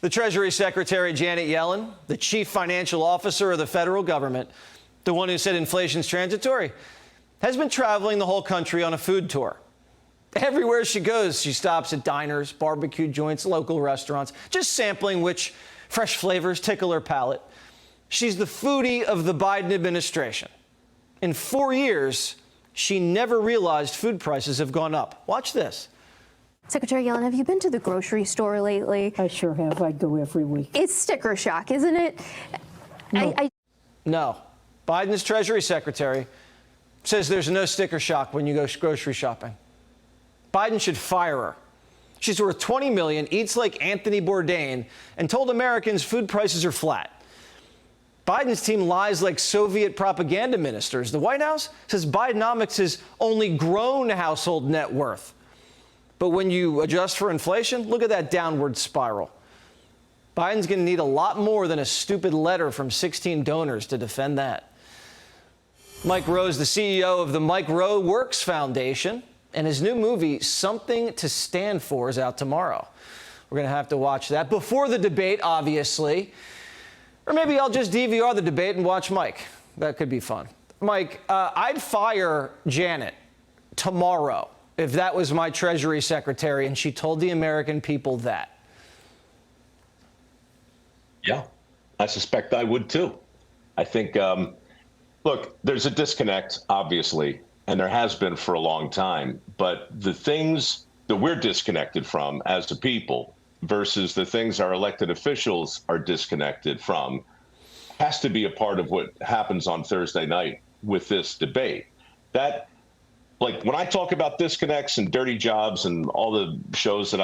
The Treasury Secretary, Janet Yellen, the chief financial officer of the federal government, the one who said inflation's transitory, has been traveling the whole country on a food tour. Everywhere she goes, she stops at diners, barbecue joints, local restaurants, just sampling which fresh flavors tickle her palate. She's the foodie of the Biden administration. In 4 years, she never realized food prices have gone up. Watch this. Secretary Yellen, have you been to the grocery store lately? I sure have. I go every week. It's sticker shock, isn't it? No. No. Biden's Treasury Secretary says there's no sticker shock when you go grocery shopping. Biden should fire her. She's worth $20 million, eats like Anthony Bourdain, and told Americans food prices are flat. Biden's team lies like Soviet propaganda ministers. The White House says Bidenomics has only grown household net worth. But when you adjust for inflation, look at that downward spiral. Biden's going to need a lot more than a stupid letter from 16 donors to defend that. Mike Rowe is the CEO of the Mike Rowe Works Foundation, and his new movie, Something to Stand For, is out tomorrow. We're going to have to watch that before the debate, obviously. Or maybe I'll just DVR the debate and watch Mike. That could be fun. Mike, I'd fire Janet tomorrow if that was my Treasury Secretary and she told the American people that. Yeah, I suspect I would too. I think, look, there's a disconnect, obviously, and there has been for a long time. But the things that we're disconnected from as a people versus the things our elected officials are disconnected from has to be a part of what happens on Thursday night with this debate. That, like, when I talk about disconnects and dirty jobs and all the shows that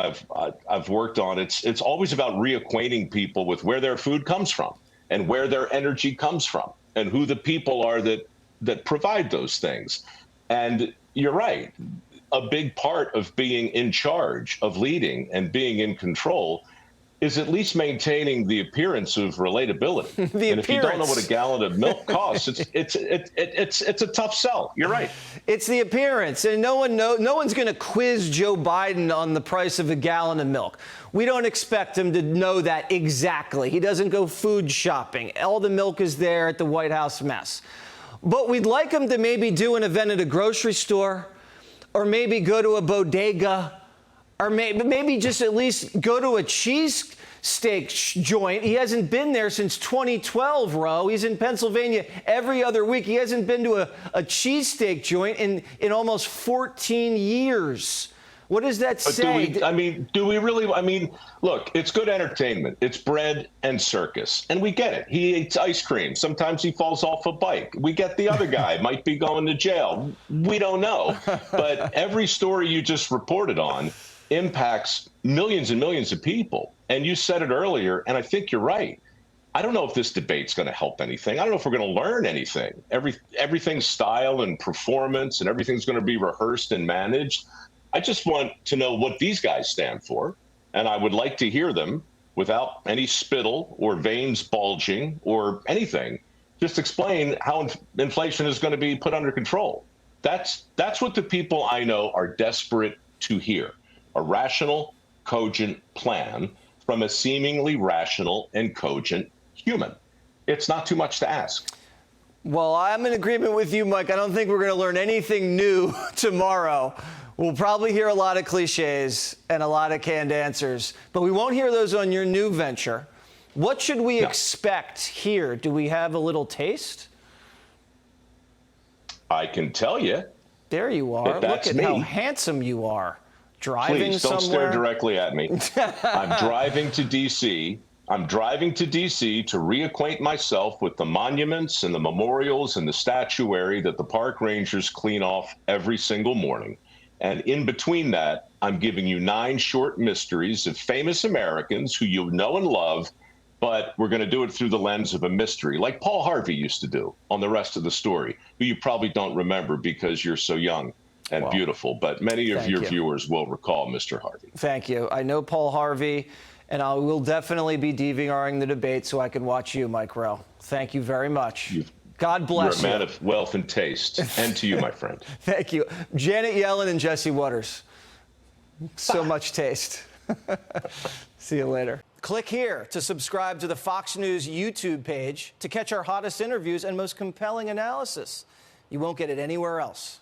I've worked on, it's always about reacquainting people with where their food comes from and where their energy comes from and who the people are that provide those things. And you're right. A big part of being in charge, of leading and being in control is at least maintaining the appearance of relatability. And if you don't know what a gallon of milk costs, it's a tough sell. You're right. It's the appearance, and no one's going to quiz Joe Biden on the price of a gallon of milk. We don't expect him to know that exactly. He doesn't go food shopping. All the milk is there at the White House mess. But we'd like him to maybe do an event at a grocery store, or maybe go to a bodega, or maybe just at least go to a cheesesteak joint. He hasn't been there since 2012, Rowe. He's in Pennsylvania every other week. He hasn't been to a cheesesteak joint in almost 14 years. What does that say? Do we really? Look, it's good entertainment. It's bread and circus. And we get it. He eats ice cream. Sometimes he falls off a bike. We get the other guy might be going to jail. We don't know. But every story you just reported on impacts millions and millions of people. And you said it earlier, and I think you're right. I don't know if this debate's going to help anything. I don't know if we're going to learn anything. Everything's style and performance, and everything's going to be rehearsed and managed. I just want to know what these guys stand for, and I would like to hear them without any spittle or veins bulging or anything. Just explain how inflation is going to be put under control. That's what the people I know are desperate to hear. A rational, cogent plan from a seemingly rational and cogent human. It's not too much to ask. Well, I'm in agreement with you, Mike. I don't think we're going to learn anything new tomorrow. We'll probably hear a lot of cliches and a lot of canned answers, but we won't hear those on your new venture. What should we expect here? Do we have a little taste? I can tell you. There you are. Look at how handsome you are. Driving Please don't somewhere. Stare directly at me. I'm driving to D.C. I'm driving to D.C. to reacquaint myself with the monuments and the memorials and the statuary that the park rangers clean off every single morning. And in between that, I'm giving you 9 short mysteries of famous Americans who you know and love, but we're going to do it through the lens of a mystery, like Paul Harvey used to do on The Rest of the Story, who you probably don't remember because you're so young and beautiful. But many of your viewers will recall Mr. Harvey. Thank you. I know Paul Harvey, and I will definitely be DVRing the debate so I can watch you, Mike Rowe. Thank you very much. God bless you. You're a man of wealth and taste. And to you, my friend. Thank you. Janet Yellen and Jesse Waters. So much taste. See you later. Click here to subscribe to the Fox News YouTube page to catch our hottest interviews and most compelling analysis. You won't get it anywhere else.